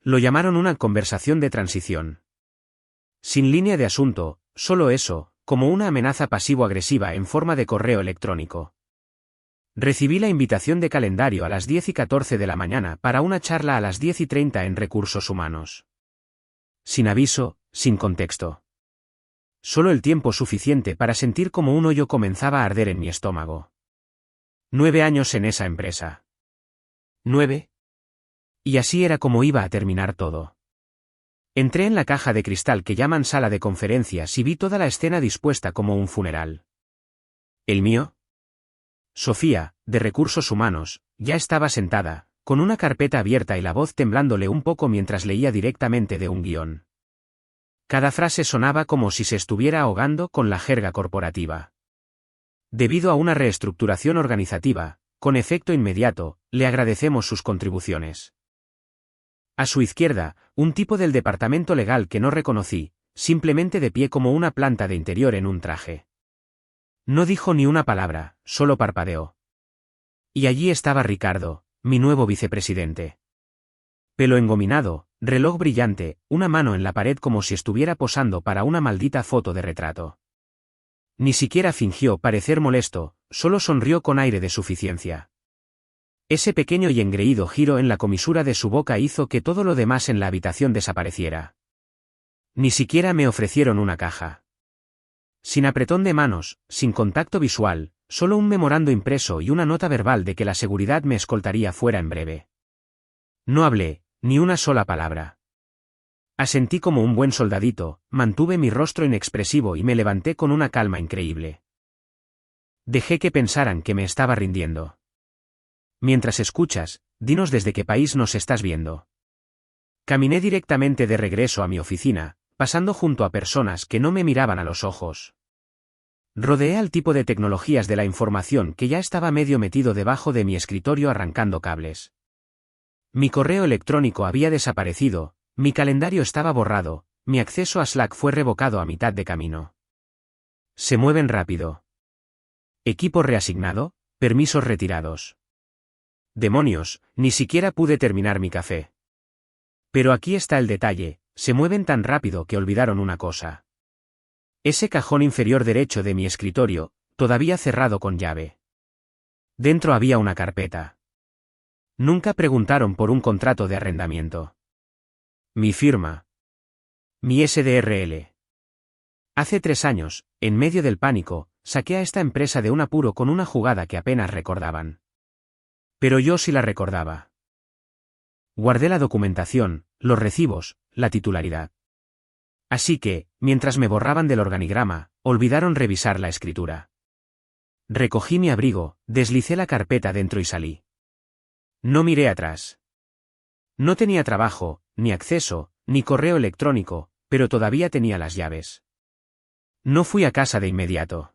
Lo llamaron una conversación de transición. Sin línea de asunto, solo eso, como una amenaza pasivo-agresiva en forma de correo electrónico. Recibí la invitación de calendario a las 10:14 de la mañana para una charla a las 10:30 en Recursos Humanos. Sin aviso, sin contexto. Solo el tiempo suficiente para sentir como un hoyo comenzaba a arder en mi estómago. 9 años en esa empresa. 9. Y así era como iba a terminar todo. Entré en la caja de cristal que llaman sala de conferencias y vi toda la escena dispuesta como un funeral. ¿El mío? Sofía, de Recursos Humanos, ya estaba sentada, con una carpeta abierta y la voz temblándole un poco mientras leía directamente de un guión. Cada frase sonaba como si se estuviera ahogando con la jerga corporativa. Debido a una reestructuración organizativa, con efecto inmediato, le agradecemos sus contribuciones. A su izquierda, un tipo del departamento legal que no reconocí, simplemente de pie como una planta de interior en un traje. No dijo ni una palabra, solo parpadeó. Y allí estaba Ricardo, mi nuevo vicepresidente. Pelo engominado, reloj brillante, una mano en la pared como si estuviera posando para una maldita foto de retrato. Ni siquiera fingió parecer molesto, solo sonrió con aire de suficiencia. Ese pequeño y engreído giro en la comisura de su boca hizo que todo lo demás en la habitación desapareciera. Ni siquiera me ofrecieron una caja. Sin apretón de manos, sin contacto visual, solo un memorando impreso y una nota verbal de que la seguridad me escoltaría fuera en breve. No hablé, ni una sola palabra. Asentí como un buen soldadito, mantuve mi rostro inexpresivo y me levanté con una calma increíble. Dejé que pensaran que me estaba rindiendo. Mientras escuchas, dinos desde qué país nos estás viendo. Caminé directamente de regreso a mi oficina, pasando junto a personas que no me miraban a los ojos. Rodeé al tipo de tecnologías de la información que ya estaba medio metido debajo de mi escritorio arrancando cables. Mi correo electrónico había desaparecido, mi calendario estaba borrado, mi acceso a Slack fue revocado a mitad de camino. Se mueven rápido. Equipo reasignado, permisos retirados. Demonios, ni siquiera pude terminar mi café. Pero aquí está el detalle, se mueven tan rápido que olvidaron una cosa. Ese cajón inferior derecho de mi escritorio, todavía cerrado con llave. Dentro había una carpeta. Nunca preguntaron por un contrato de arrendamiento. Mi firma. Mi SDRL. Hace 3 años, en medio del pánico, saqué a esta empresa de un apuro con una jugada que apenas recordaban. Pero yo sí la recordaba. Guardé la documentación, los recibos, la titularidad. Así que, mientras me borraban del organigrama, olvidaron revisar la escritura. Recogí mi abrigo, deslicé la carpeta dentro y salí. No miré atrás. No tenía trabajo, ni acceso, ni correo electrónico, pero todavía tenía las llaves. No fui a casa de inmediato.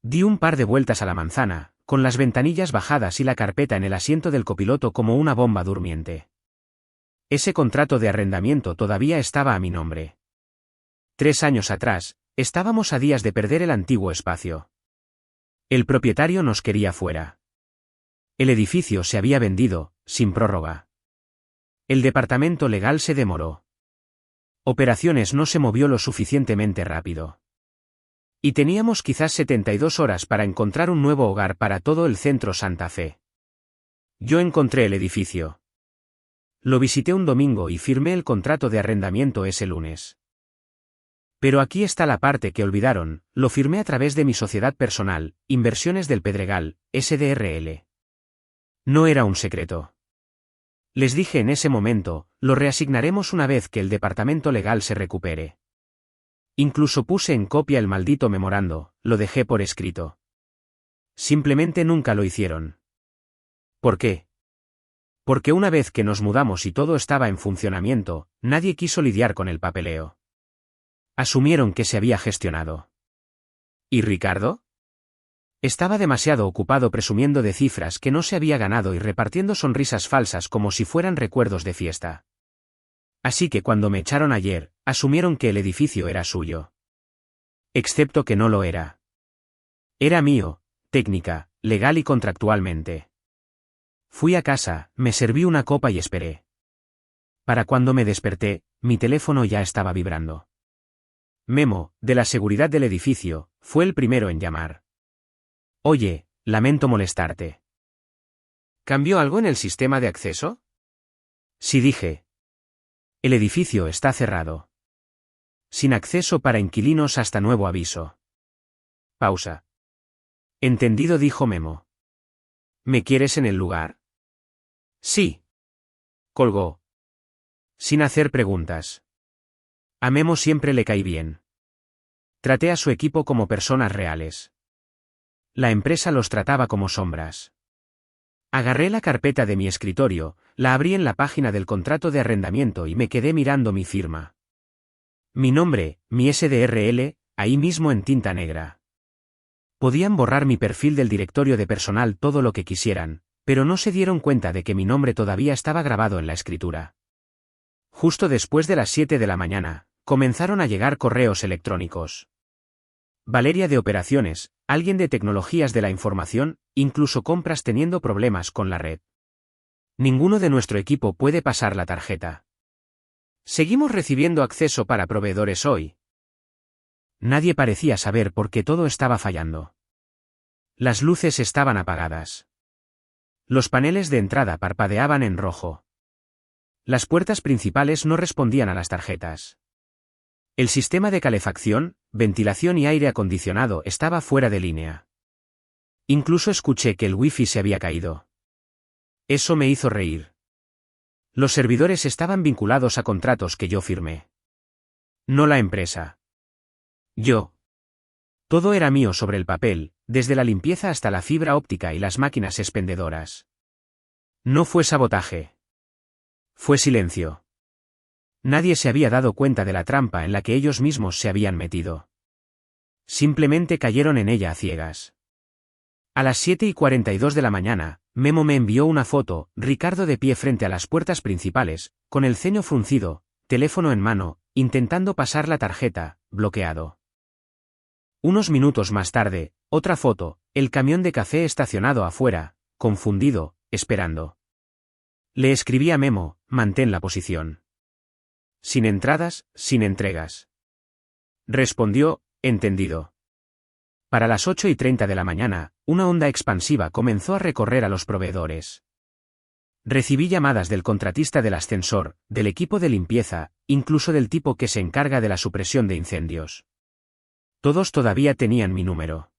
Di un par de vueltas a la manzana, con las ventanillas bajadas y la carpeta en el asiento del copiloto como una bomba durmiente. Ese contrato de arrendamiento todavía estaba a mi nombre. 3 años atrás, estábamos a días de perder el antiguo espacio. El propietario nos quería fuera. El edificio se había vendido, sin prórroga. El departamento legal se demoró. Operaciones no se movió lo suficientemente rápido. Y teníamos quizás 72 horas para encontrar un nuevo hogar para todo el centro Santa Fe. Yo encontré el edificio. Lo visité un domingo y firmé el contrato de arrendamiento ese lunes. Pero aquí está la parte que olvidaron, lo firmé a través de mi sociedad personal, Inversiones del Pedregal, SDRL. No era un secreto. Les dije en ese momento, lo reasignaremos una vez que el departamento legal se recupere. Incluso puse en copia el maldito memorando, lo dejé por escrito. Simplemente nunca lo hicieron. ¿Por qué? Porque una vez que nos mudamos y todo estaba en funcionamiento, nadie quiso lidiar con el papeleo. Asumieron que se había gestionado. ¿Y Ricardo? Estaba demasiado ocupado presumiendo de cifras que no se había ganado y repartiendo sonrisas falsas como si fueran recuerdos de fiesta. Así que cuando me echaron ayer, asumieron que el edificio era suyo. Excepto que no lo era. Era mío, técnica, legal y contractualmente. Fui a casa, me serví una copa y esperé. Para cuando me desperté, mi teléfono ya estaba vibrando. Memo, de la seguridad del edificio, fue el primero en llamar. Oye, lamento molestarte. ¿Cambió algo en el sistema de acceso? Sí, dije. El edificio está cerrado. Sin acceso para inquilinos hasta nuevo aviso. Pausa. Entendido, dijo Memo. ¿Me quieres en el lugar? Sí. Colgó. Sin hacer preguntas. A Memo siempre le caí bien. Traté a su equipo como personas reales. La empresa los trataba como sombras. Agarré la carpeta de mi escritorio, la abrí en la página del contrato de arrendamiento y me quedé mirando mi firma. Mi nombre, mi SDRL, ahí mismo en tinta negra. Podían borrar mi perfil del directorio de personal todo lo que quisieran, pero no se dieron cuenta de que mi nombre todavía estaba grabado en la escritura. Justo después de las 7 de la mañana, comenzaron a llegar correos electrónicos. Valeria de operaciones, alguien de tecnologías de la información, incluso compras teniendo problemas con la red. Ninguno de nuestro equipo puede pasar la tarjeta. Seguimos recibiendo acceso para proveedores hoy. Nadie parecía saber por qué todo estaba fallando. Las luces estaban apagadas. Los paneles de entrada parpadeaban en rojo. Las puertas principales no respondían a las tarjetas. El sistema de calefacción, ventilación y aire acondicionado estaba fuera de línea. Incluso escuché que el wifi se había caído. Eso me hizo reír. Los servidores estaban vinculados a contratos que yo firmé. No la empresa. Yo. Todo era mío sobre el papel, desde la limpieza hasta la fibra óptica y las máquinas expendedoras. No fue sabotaje. Fue silencio. Nadie se había dado cuenta de la trampa en la que ellos mismos se habían metido. Simplemente cayeron en ella a ciegas. A las 7:42 de la mañana, Memo me envió una foto, Ricardo de pie frente a las puertas principales, con el ceño fruncido, teléfono en mano, intentando pasar la tarjeta, bloqueado. Unos minutos más tarde, otra foto, el camión de café estacionado afuera, confundido, esperando. Le escribí a Memo, mantén la posición. Sin entradas, sin entregas. Respondió, entendido. Para las 8:30 de la mañana, una onda expansiva comenzó a recorrer a los proveedores. Recibí llamadas del contratista del ascensor, del equipo de limpieza, incluso del tipo que se encarga de la supresión de incendios. Todos todavía tenían mi número.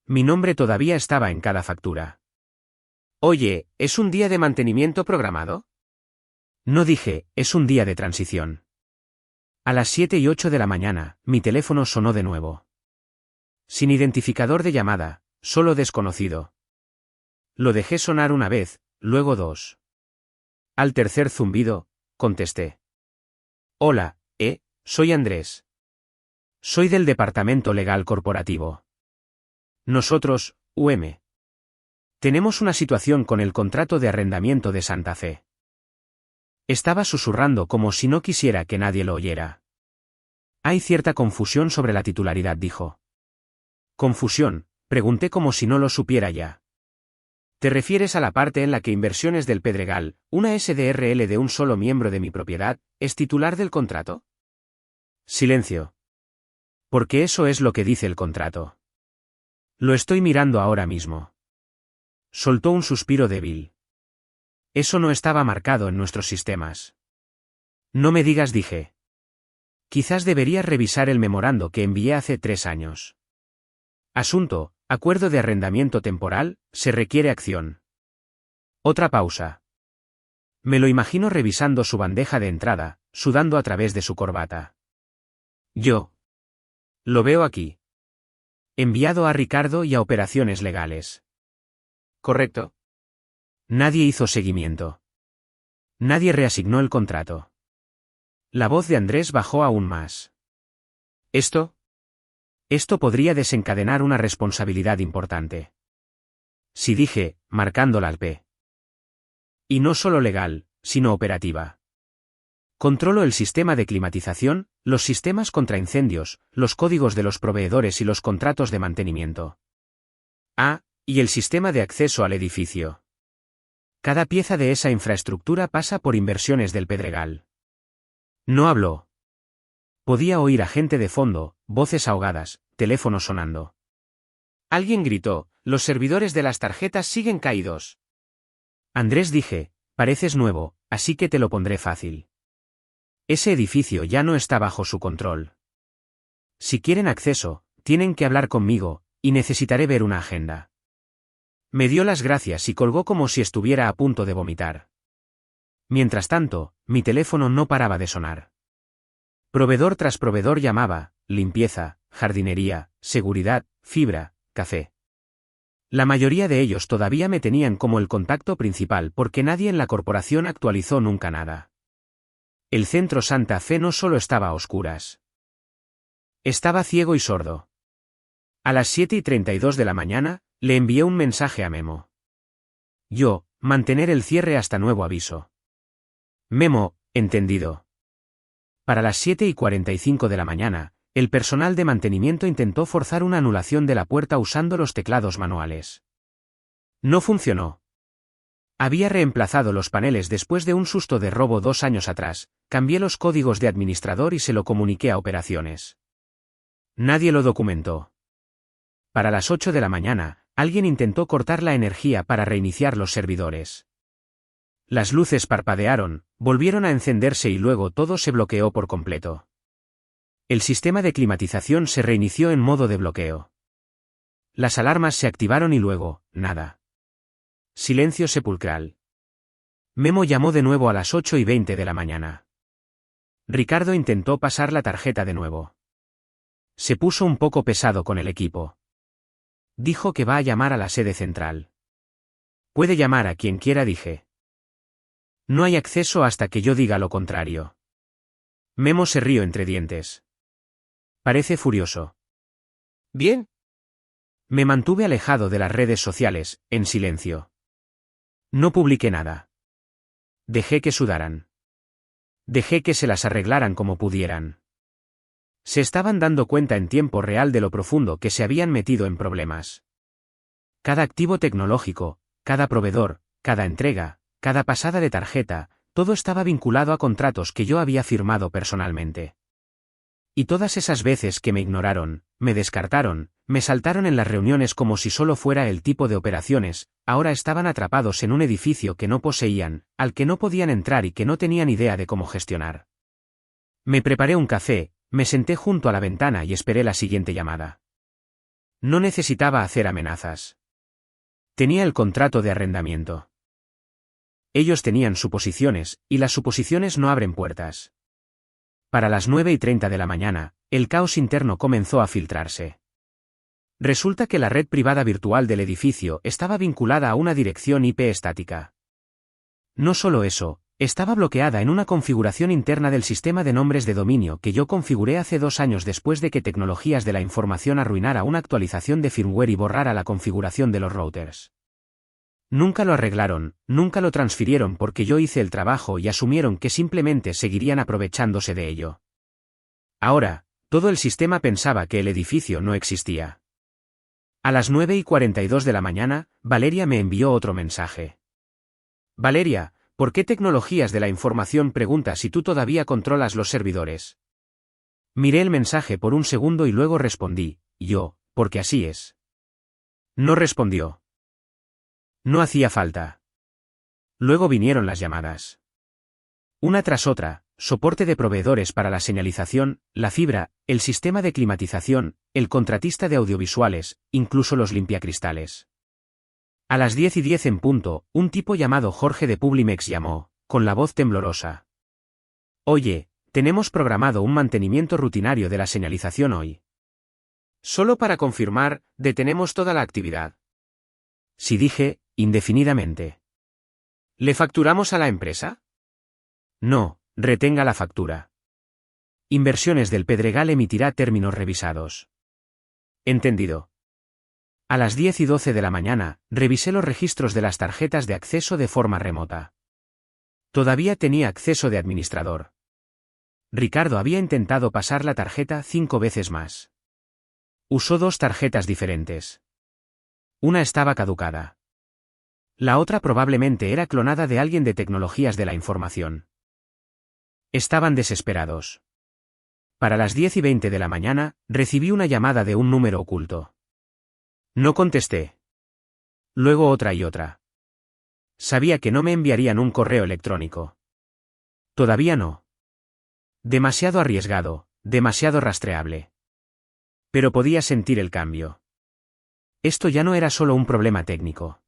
Mi nombre todavía estaba en cada factura. Oye, ¿es un día de mantenimiento programado? No dije, es un día de transición. A las 7:08 de la mañana, mi teléfono sonó de nuevo. Sin identificador de llamada, solo desconocido. Lo dejé sonar una vez, luego dos. Al tercer zumbido, contesté. Hola, soy Andrés. Soy del Departamento Legal Corporativo. Nosotros, tenemos una situación con el contrato de arrendamiento de Santa Fe. Estaba susurrando como si no quisiera que nadie lo oyera. Hay cierta confusión sobre la titularidad, dijo. ¿Confusión? Pregunté como si no lo supiera ya. ¿Te refieres a la parte en la que Inversiones del Pedregal, una SDRL de un solo miembro de mi propiedad, es titular del contrato? Silencio. Porque eso es lo que dice el contrato. Lo estoy mirando ahora mismo. Soltó un suspiro débil. Eso no estaba marcado en nuestros sistemas. No me digas, dije. Quizás deberías revisar el memorando que envié hace 3 años. Asunto, acuerdo de arrendamiento temporal, se requiere acción. Otra pausa. Me lo imagino revisando su bandeja de entrada, sudando a través de su corbata. Yo. Lo veo aquí. Enviado a Ricardo y a operaciones legales. ¿Correcto? Nadie hizo seguimiento. Nadie reasignó el contrato. La voz de Andrés bajó aún más. Esto podría desencadenar una responsabilidad importante. Sí, dije, marcándola al P. Y no solo legal, sino operativa. Controlo el sistema de climatización, los sistemas contra incendios, los códigos de los proveedores y los contratos de mantenimiento. Ah, y el sistema de acceso al edificio. Cada pieza de esa infraestructura pasa por inversiones del Pedregal. No habló. Podía oír a gente de fondo, voces ahogadas, teléfonos sonando. Alguien gritó, los servidores de las tarjetas siguen caídos. Andrés, dije, pareces nuevo, así que te lo pondré fácil. Ese edificio ya no está bajo su control. Si quieren acceso, tienen que hablar conmigo, y necesitaré ver una agenda. Me dio las gracias y colgó como si estuviera a punto de vomitar. Mientras tanto, mi teléfono no paraba de sonar. Proveedor tras proveedor llamaba, limpieza, jardinería, seguridad, fibra, café. La mayoría de ellos todavía me tenían como el contacto principal porque nadie en la corporación actualizó nunca nada. El centro Santa Fe no solo estaba a oscuras. Estaba ciego y sordo. A las 7:32 de la mañana, le envié un mensaje a Memo. Yo, mantener el cierre hasta nuevo aviso. Memo, entendido. Para las 7:45 de la mañana, el personal de mantenimiento intentó forzar una anulación de la puerta usando los teclados manuales. No funcionó. Había reemplazado los paneles después de un susto de robo 2 años atrás, cambié los códigos de administrador y se lo comuniqué a operaciones. Nadie lo documentó. Para las 8 de la mañana, alguien intentó cortar la energía para reiniciar los servidores. Las luces parpadearon, volvieron a encenderse y luego todo se bloqueó por completo. El sistema de climatización se reinició en modo de bloqueo. Las alarmas se activaron y luego, nada. Silencio sepulcral. Memo llamó de nuevo a las 8:20 de la mañana. Ricardo intentó pasar la tarjeta de nuevo. Se puso un poco pesado con el equipo. Dijo que va a llamar a la sede central. Puede llamar a quien quiera, dije. No hay acceso hasta que yo diga lo contrario. Memo se rió entre dientes. Parece furioso. Bien. Me mantuve alejado de las redes sociales, en silencio. No publiqué nada. Dejé que sudaran. Dejé que se las arreglaran como pudieran. Se estaban dando cuenta en tiempo real de lo profundo que se habían metido en problemas. Cada activo tecnológico, cada proveedor, cada entrega, cada pasada de tarjeta, todo estaba vinculado a contratos que yo había firmado personalmente. Y todas esas veces que me ignoraron, me descartaron, me saltaron en las reuniones como si solo fuera el tipo de operaciones, ahora estaban atrapados en un edificio que no poseían, al que no podían entrar y que no tenían idea de cómo gestionar. Me preparé un café, me senté junto a la ventana y esperé la siguiente llamada. No necesitaba hacer amenazas. Tenía el contrato de arrendamiento. Ellos tenían suposiciones, y las suposiciones no abren puertas. Para las 9:30 de la mañana, el caos interno comenzó a filtrarse. Resulta que la red privada virtual del edificio estaba vinculada a una dirección IP estática. No solo eso, estaba bloqueada en una configuración interna del sistema de nombres de dominio que yo configuré hace 2 años después de que Tecnologías de la Información arruinara una actualización de firmware y borrara la configuración de los routers. Nunca lo arreglaron, nunca lo transfirieron porque yo hice el trabajo y asumieron que simplemente seguirían aprovechándose de ello. Ahora, todo el sistema pensaba que el edificio no existía. A las 9:42 de la mañana, Valeria me envió otro mensaje. Valeria, ¿por qué Tecnologías de la Información pregunta si tú todavía controlas los servidores? Miré el mensaje por un segundo y luego respondí, yo, porque así es. No respondió. No hacía falta. Luego vinieron las llamadas. Una tras otra, soporte de proveedores para la señalización, la fibra, el sistema de climatización, el contratista de audiovisuales, incluso los limpiacristales. A las 10:10 en punto, un tipo llamado Jorge de Publimex llamó, con la voz temblorosa. Oye, tenemos programado un mantenimiento rutinario de la señalización hoy. Solo para confirmar, detenemos toda la actividad. Sí, dije, indefinidamente. ¿Le facturamos a la empresa? No, retenga la factura. Inversiones del Pedregal emitirá términos revisados. Entendido. A las 10:12 de la mañana, revisé los registros de las tarjetas de acceso de forma remota. Todavía tenía acceso de administrador. Ricardo había intentado pasar la tarjeta 5 veces más. Usó 2 tarjetas diferentes. Una estaba caducada. La otra probablemente era clonada de alguien de tecnologías de la información. Estaban desesperados. Para las 10:20 de la mañana, recibí una llamada de un número oculto. No contesté. Luego otra y otra. Sabía que no me enviarían un correo electrónico. Todavía no. Demasiado arriesgado, demasiado rastreable. Pero podía sentir el cambio. Esto ya no era solo un problema técnico.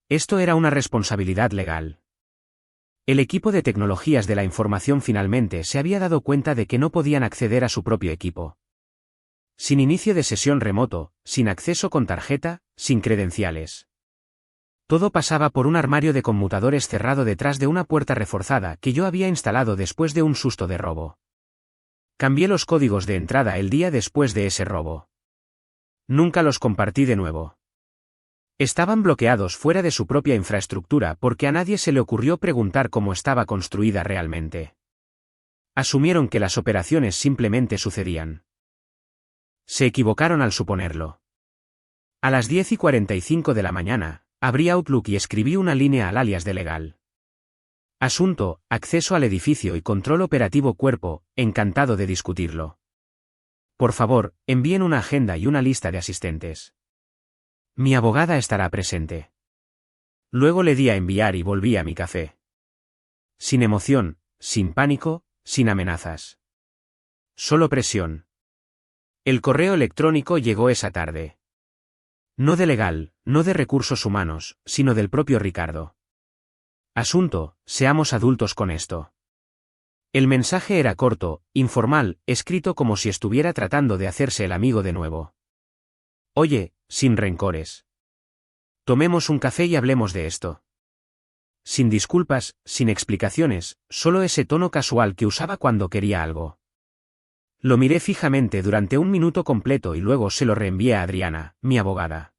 Esto era una responsabilidad legal. El equipo de tecnologías de la información finalmente se había dado cuenta de que no podían acceder a su propio equipo. Sin inicio de sesión remoto, sin acceso con tarjeta, sin credenciales. Todo pasaba por un armario de conmutadores cerrado detrás de una puerta reforzada que yo había instalado después de un susto de robo. Cambié los códigos de entrada el día después de ese robo. Nunca los compartí de nuevo. Estaban bloqueados fuera de su propia infraestructura porque a nadie se le ocurrió preguntar cómo estaba construida realmente. Asumieron que las operaciones simplemente sucedían. Se equivocaron al suponerlo. A las 10:45 de la mañana, abrí Outlook y escribí una línea al alias de legal. Asunto, acceso al edificio y control operativo cuerpo, encantado de discutirlo. Por favor, envíen una agenda y una lista de asistentes. Mi abogada estará presente. Luego le di a enviar y volví a mi café. Sin emoción, sin pánico, sin amenazas. Solo presión. El correo electrónico llegó esa tarde. No de legal, no de recursos humanos, sino del propio Ricardo. Asunto, seamos adultos con esto. El mensaje era corto, informal, escrito como si estuviera tratando de hacerse el amigo de nuevo. Oye, sin rencores. Tomemos un café y hablemos de esto. Sin disculpas, sin explicaciones, solo ese tono casual que usaba cuando quería algo. Lo miré fijamente durante un minuto completo y luego se lo reenvié a Adriana, mi abogada.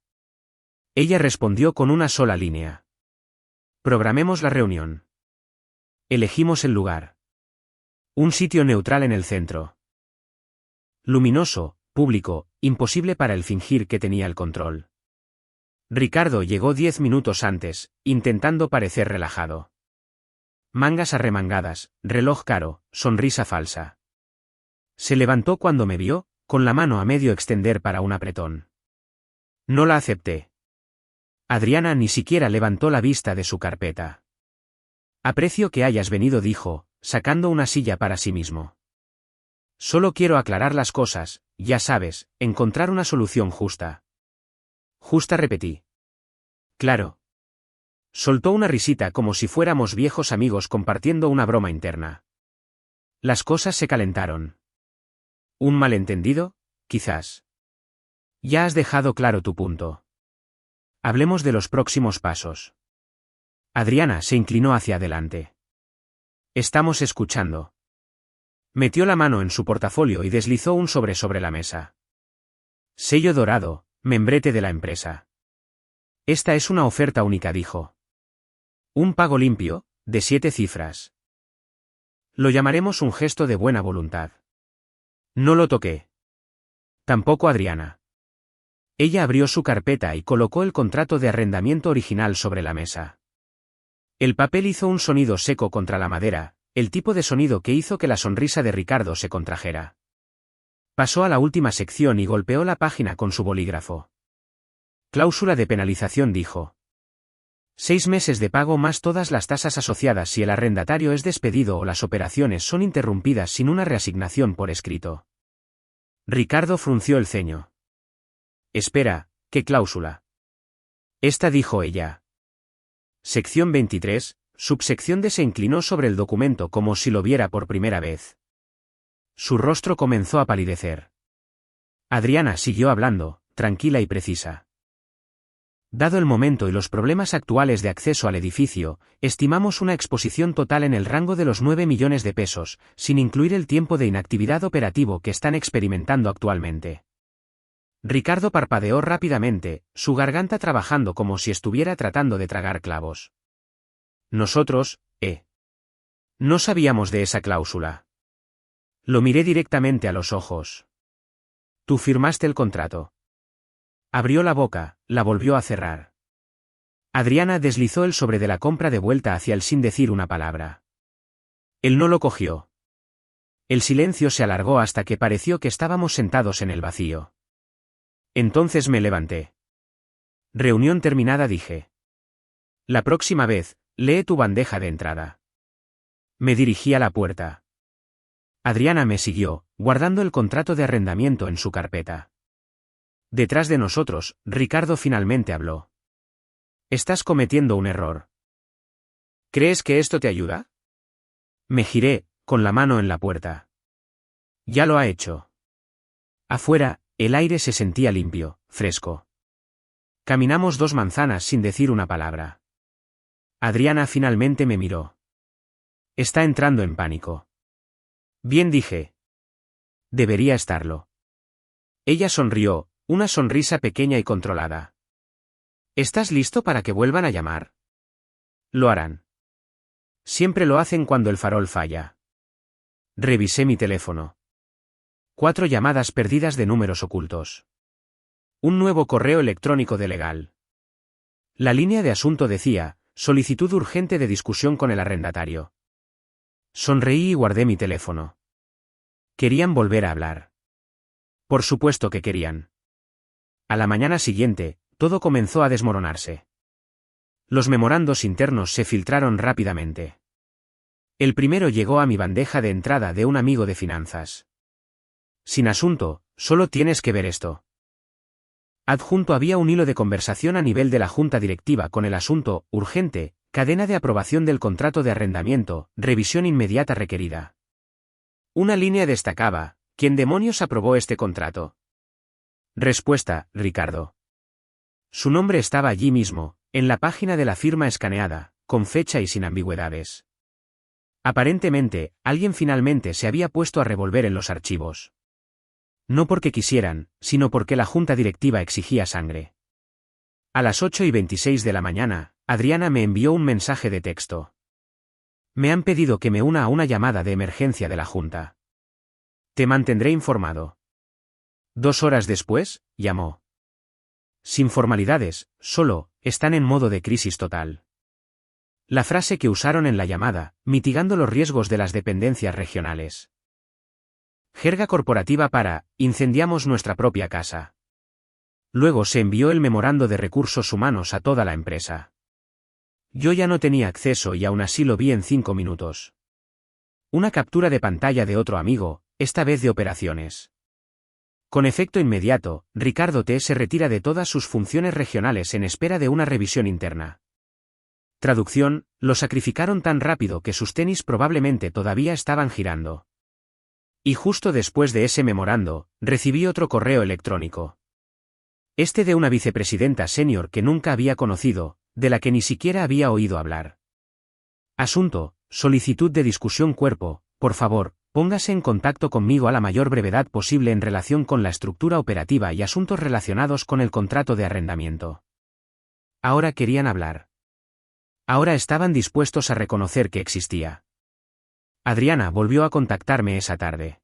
Ella respondió con una sola línea. Programemos la reunión. Elegimos el lugar. Un sitio neutral en el centro. Luminoso, público, imposible para él fingir que tenía el control. Ricardo llegó 10 minutos antes, intentando parecer relajado. Mangas arremangadas, reloj caro, sonrisa falsa. Se levantó cuando me vio, con la mano a medio extender para un apretón. No la acepté. Adriana ni siquiera levantó la vista de su carpeta. Aprecio que hayas venido, dijo, sacando una silla para sí mismo. Solo quiero aclarar las cosas, ya sabes, encontrar una solución justa. Justa, repetí. Claro. Soltó una risita como si fuéramos viejos amigos compartiendo una broma interna. Las cosas se calentaron. ¿Un malentendido? Quizás. Ya has dejado claro tu punto. Hablemos de los próximos pasos. Adriana se inclinó hacia adelante. Estamos escuchando. Metió la mano en su portafolio y deslizó un sobre la mesa. Sello dorado, membrete de la empresa. Esta es una oferta única, dijo. Un pago limpio, de 7 cifras. Lo llamaremos un gesto de buena voluntad. No lo toqué. Tampoco Adriana. Ella abrió su carpeta y colocó el contrato de arrendamiento original sobre la mesa. El papel hizo un sonido seco contra la madera, el tipo de sonido que hizo que la sonrisa de Ricardo se contrajera. Pasó a la última sección y golpeó la página con su bolígrafo. Cláusula de penalización, dijo. 6 meses de pago más todas las tasas asociadas si el arrendatario es despedido o las operaciones son interrumpidas sin una reasignación por escrito. Ricardo frunció el ceño. Espera, ¿qué cláusula? Esta, dijo ella. Sección 23, subsección D. Se inclinó sobre el documento como si lo viera por primera vez. Su rostro comenzó a palidecer. Adriana siguió hablando, tranquila y precisa. Dado el momento y los problemas actuales de acceso al edificio, estimamos una exposición total en el rango de los 9 millones de pesos, sin incluir el tiempo de inactividad operativo que están experimentando actualmente. Ricardo parpadeó rápidamente, su garganta trabajando como si estuviera tratando de tragar clavos. Nosotros, no sabíamos de esa cláusula. Lo miré directamente a los ojos. Tú firmaste el contrato. Abrió la boca, la volvió a cerrar. Adriana deslizó el sobre de la compra de vuelta hacia él sin decir una palabra. Él no lo cogió. El silencio se alargó hasta que pareció que estábamos sentados en el vacío. Entonces me levanté. Reunión terminada, dije. La próxima vez, lee tu bandeja de entrada. Me dirigí a la puerta. Adriana me siguió, guardando el contrato de arrendamiento en su carpeta. Detrás de nosotros, Ricardo finalmente habló. Estás cometiendo un error. ¿Crees que esto te ayuda? Me giré, con la mano en la puerta. Ya lo ha hecho. Afuera, el aire se sentía limpio, fresco. Caminamos 2 manzanas sin decir una palabra. Adriana finalmente me miró. Está entrando en pánico. Bien, dije. Debería estarlo. Ella sonrió, una sonrisa pequeña y controlada. ¿Estás listo para que vuelvan a llamar? Lo harán. Siempre lo hacen cuando el farol falla. Revisé mi teléfono. 4 llamadas perdidas de números ocultos. Un nuevo correo electrónico de legal. La línea de asunto decía, solicitud urgente de discusión con el arrendatario. Sonreí y guardé mi teléfono. Querían volver a hablar. Por supuesto que querían. A la mañana siguiente, todo comenzó a desmoronarse. Los memorandos internos se filtraron rápidamente. El primero llegó a mi bandeja de entrada de un amigo de finanzas. Sin asunto, solo tienes que ver esto. Adjunto había un hilo de conversación a nivel de la junta directiva con el asunto, urgente, cadena de aprobación del contrato de arrendamiento, revisión inmediata requerida. Una línea destacaba, ¿quién demonios aprobó este contrato? Respuesta, Ricardo. Su nombre estaba allí mismo, en la página de la firma escaneada, con fecha y sin ambigüedades. Aparentemente, alguien finalmente se había puesto a revolver en los archivos. No porque quisieran, sino porque la junta directiva exigía sangre. A las 8:26 de la mañana, Adriana me envió un mensaje de texto. Me han pedido que me una a una llamada de emergencia de la junta. Te mantendré informado. 2 horas después, llamó. Sin formalidades, solo, están en modo de crisis total. La frase que usaron en la llamada, mitigando los riesgos de las dependencias regionales. Jerga corporativa para, incendiamos nuestra propia casa. Luego se envió el memorando de recursos humanos a toda la empresa. Yo ya no tenía acceso y aún así lo vi en 5 minutos. Una captura de pantalla de otro amigo, esta vez de operaciones. Con efecto inmediato, Ricardo T. se retira de todas sus funciones regionales en espera de una revisión interna. Traducción, lo sacrificaron tan rápido que sus tenis probablemente todavía estaban girando. Y justo después de ese memorando, recibí otro correo electrónico. Este de una vicepresidenta senior que nunca había conocido, de la que ni siquiera había oído hablar. Asunto, solicitud de discusión cuerpo, por favor, póngase en contacto conmigo a la mayor brevedad posible en relación con la estructura operativa y asuntos relacionados con el contrato de arrendamiento. Ahora querían hablar. Ahora estaban dispuestos a reconocer que existía. Adriana volvió a contactarme esa tarde.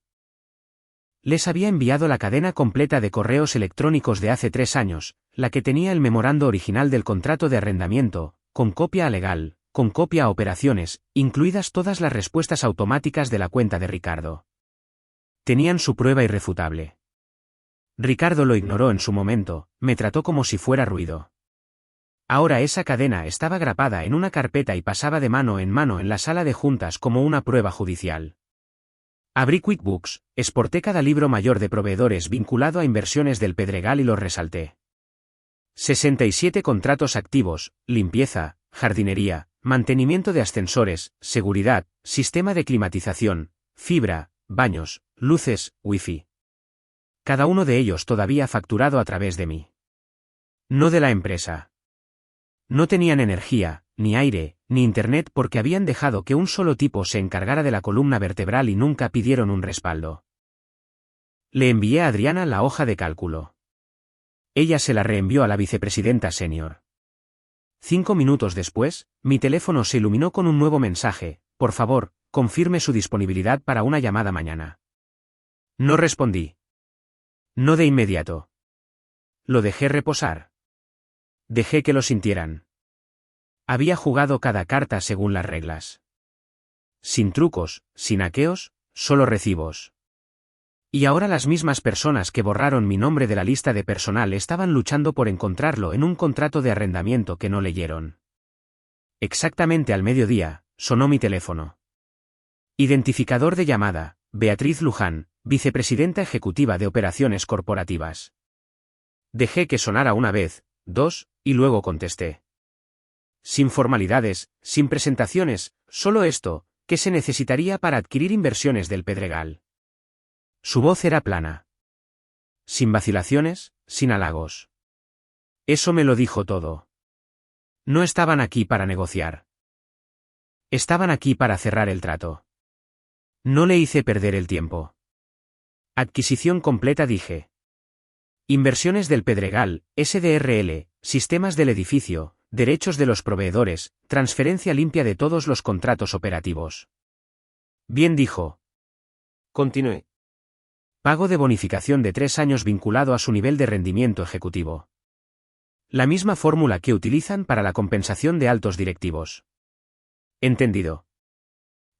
Les había enviado la cadena completa de correos electrónicos de hace 3 años, la que tenía el memorando original del contrato de arrendamiento, con copia a legal, con copia a operaciones, incluidas todas las respuestas automáticas de la cuenta de Ricardo. Tenían su prueba irrefutable. Ricardo lo ignoró en su momento, me trató como si fuera ruido. Ahora esa cadena estaba grapada en una carpeta y pasaba de mano en la sala de juntas como una prueba judicial. Abrí QuickBooks, exporté cada libro mayor de proveedores vinculado a inversiones del Pedregal y los resalté. 67 contratos activos, limpieza, jardinería, mantenimiento de ascensores, seguridad, sistema de climatización, fibra, baños, luces, wifi. Cada uno de ellos todavía facturado a través de mí. No de la empresa. No tenían energía, ni aire, ni internet porque habían dejado que un solo tipo se encargara de la columna vertebral y nunca pidieron un respaldo. Le envié a Adriana la hoja de cálculo. Ella se la reenvió a la vicepresidenta senior. 5 minutos después, mi teléfono se iluminó con un nuevo mensaje, por favor, confirme su disponibilidad para una llamada mañana. No respondí. No de inmediato. Lo dejé reposar. Dejé que lo sintieran. Había jugado cada carta según las reglas. Sin trucos, sin haqueos, solo recibos. Y ahora las mismas personas que borraron mi nombre de la lista de personal estaban luchando por encontrarlo en un contrato de arrendamiento que no leyeron. Exactamente al mediodía, sonó mi teléfono. Identificador de llamada, Beatriz Luján, vicepresidenta ejecutiva de operaciones corporativas. Dejé que sonara una vez, dos, y luego contesté. Sin formalidades, sin presentaciones, solo esto, ¿qué se necesitaría para adquirir inversiones del Pedregal? Su voz era plana. Sin vacilaciones, sin halagos. Eso me lo dijo todo. No estaban aquí para negociar. Estaban aquí para cerrar el trato. No le hice perder el tiempo. Adquisición completa, dije. Inversiones del Pedregal, SDRL, sistemas del edificio, derechos de los proveedores, transferencia limpia de todos los contratos operativos. Bien, dijo. Continué. Pago de bonificación de 3 años vinculado a su nivel de rendimiento ejecutivo. La misma fórmula que utilizan para la compensación de altos directivos. Entendido.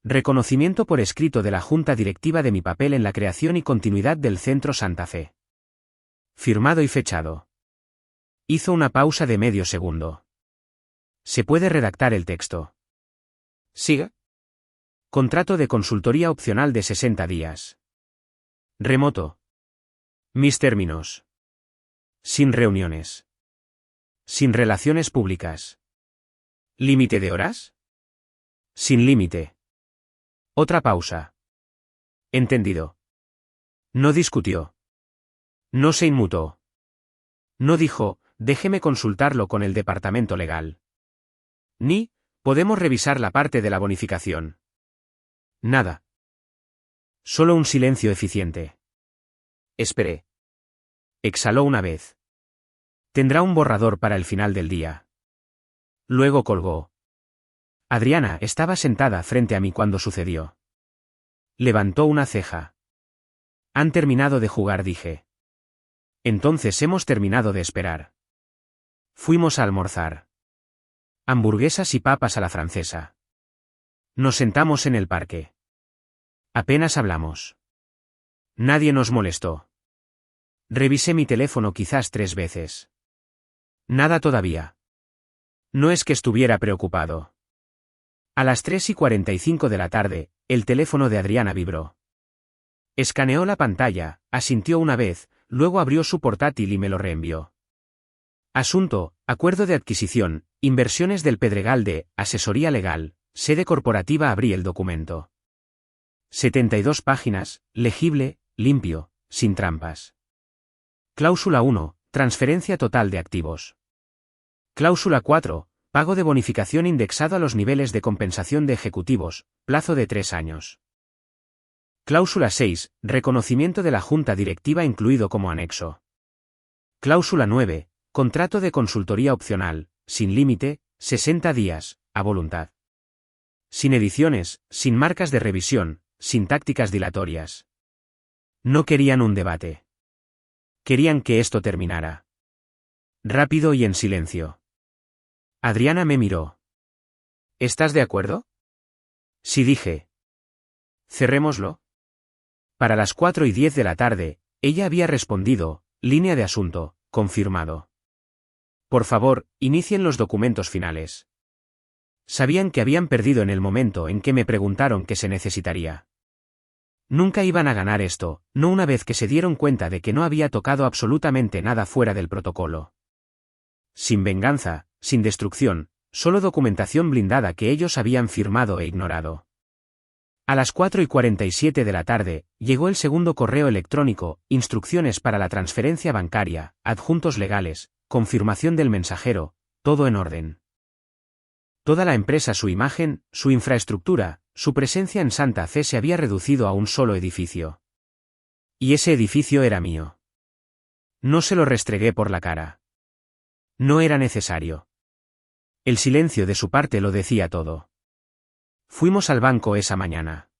Reconocimiento por escrito de la Junta Directiva de mi papel en la creación y continuidad del Centro Santa Fe. Firmado y fechado. Hizo una pausa de medio segundo. ¿Se puede redactar el texto? Siga. Contrato de consultoría opcional de 60 días. Remoto. Mis términos. Sin reuniones. Sin relaciones públicas. ¿Límite de horas? Sin límite. Otra pausa. Entendido. No discutió. No se inmutó. No dijo, déjeme consultarlo con el departamento legal. Ni, podemos revisar la parte de la bonificación. Nada. Solo un silencio eficiente. Esperé. Exhaló una vez. Tendrá un borrador para el final del día. Luego colgó. Adriana estaba sentada frente a mí cuando sucedió. Levantó una ceja. Han terminado de jugar, dije. Entonces hemos terminado de esperar. Fuimos a almorzar. Hamburguesas y papas a la francesa. Nos sentamos en el parque. Apenas hablamos. Nadie nos molestó. Revisé mi teléfono quizás 3 veces. Nada todavía. No es que estuviera preocupado. A las 3:45 de la tarde, el teléfono de Adriana vibró. Escaneó la pantalla, asintió una vez, luego abrió su portátil y me lo reenvió. Asunto, acuerdo de adquisición, inversiones del Pedregal de, asesoría legal, sede corporativa. Abrí el documento. 72 páginas, legible, limpio, sin trampas. Cláusula 1, transferencia total de activos. Cláusula 4, pago de bonificación indexado a los niveles de compensación de ejecutivos, plazo de 3 años. Cláusula 6, reconocimiento de la Junta Directiva incluido como anexo. Cláusula 9, contrato de consultoría opcional, sin límite, 60 días, a voluntad. Sin ediciones, sin marcas de revisión, sin tácticas dilatorias. No querían un debate. Querían que esto terminara. Rápido y en silencio. Adriana me miró. ¿Estás de acuerdo? Sí, dije. Cerrémoslo. Para las 4:10 de la tarde, ella había respondido, línea de asunto, confirmado. Por favor, inicien los documentos finales. Sabían que habían perdido en el momento en que me preguntaron qué se necesitaría. Nunca iban a ganar esto, no una vez que se dieron cuenta de que no había tocado absolutamente nada fuera del protocolo. Sin venganza, sin destrucción, solo documentación blindada que ellos habían firmado e ignorado. A las 4:47 de la tarde, llegó el segundo correo electrónico, instrucciones para la transferencia bancaria, adjuntos legales, confirmación del mensajero, todo en orden. Toda la empresa, su imagen, su infraestructura, su presencia en Santa Fe se había reducido a un solo edificio. Y ese edificio era mío. No se lo restregué por la cara. No era necesario. El silencio de su parte lo decía todo. Fuimos al banco esa mañana.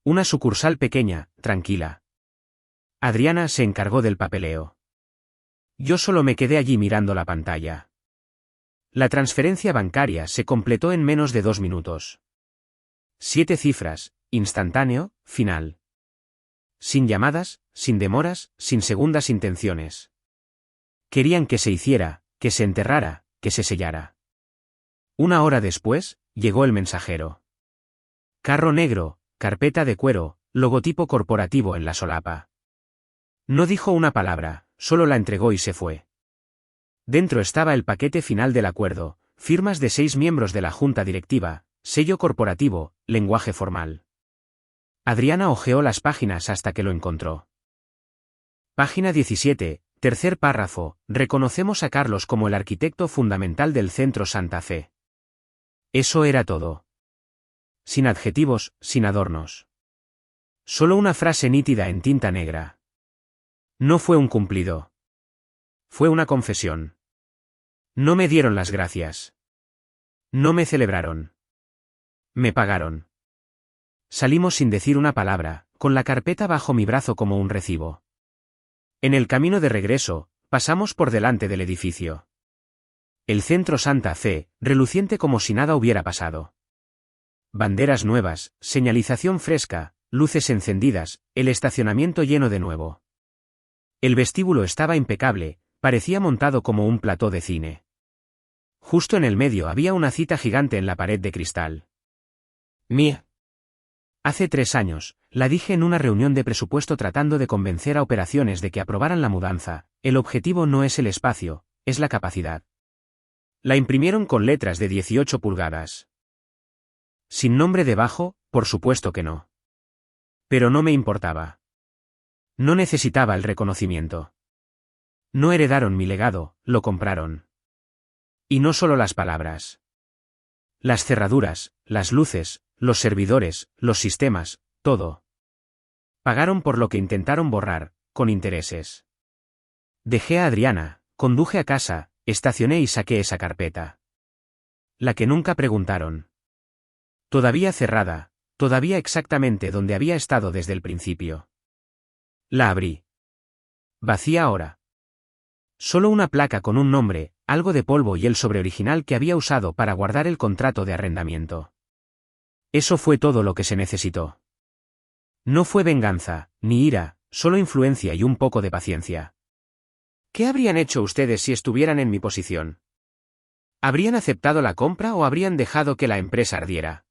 Una sucursal pequeña, tranquila. Adriana se encargó del papeleo. Yo solo me quedé allí mirando la pantalla. La transferencia bancaria se completó en menos de 2 minutos. 7 cifras, instantáneo, final. Sin llamadas, sin demoras, sin segundas intenciones. Querían que se hiciera, que se enterrara, que se sellara. 1 hora después, llegó el mensajero. Carro negro, carpeta de cuero, logotipo corporativo en la solapa. No dijo una palabra, solo la entregó y se fue. Dentro estaba el paquete final del acuerdo, firmas de 6 miembros de la junta directiva, sello corporativo, lenguaje formal. Adriana hojeó las páginas hasta que lo encontró. Página 17, tercer párrafo, reconocemos a Carlos como el arquitecto fundamental del Centro Santa Fe. Eso era todo. Sin adjetivos, sin adornos. Solo una frase nítida en tinta negra. No fue un cumplido. Fue una confesión. No me dieron las gracias. No me celebraron. Me pagaron. Salimos sin decir una palabra, con la carpeta bajo mi brazo como un recibo. En el camino de regreso, pasamos por delante del edificio. El Centro Santa Fe, reluciente como si nada hubiera pasado. Banderas nuevas, señalización fresca, luces encendidas, el estacionamiento lleno de nuevo. El vestíbulo estaba impecable, parecía montado como un plató de cine. Justo en el medio había una cita gigante en la pared de cristal. Mía. Hace 3 años, la dije en una reunión de presupuesto tratando de convencer a operaciones de que aprobaran la mudanza, el objetivo no es el espacio, es la capacidad. La imprimieron con letras de 18 pulgadas. Sin nombre debajo, por supuesto que no. Pero no me importaba. No necesitaba el reconocimiento. No heredaron mi legado, lo compraron. Y no solo las palabras. Las cerraduras, las luces, los servidores, los sistemas, todo. Pagaron por lo que intentaron borrar, con intereses. Dejé a Adriana, conduje a casa, estacioné y saqué esa carpeta. La que nunca preguntaron. Todavía cerrada, todavía exactamente donde había estado desde el principio. La abrí. Vacía ahora. Solo una placa con un nombre, algo de polvo y el sobreoriginal que había usado para guardar el contrato de arrendamiento. Eso fue todo lo que se necesitó. No fue venganza, ni ira, solo influencia y un poco de paciencia. ¿Qué habrían hecho ustedes si estuvieran en mi posición? ¿Habrían aceptado la compra o habrían dejado que la empresa ardiera?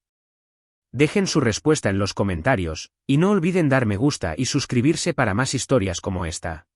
Dejen su respuesta en los comentarios, y no olviden dar me gusta y suscribirse para más historias como esta.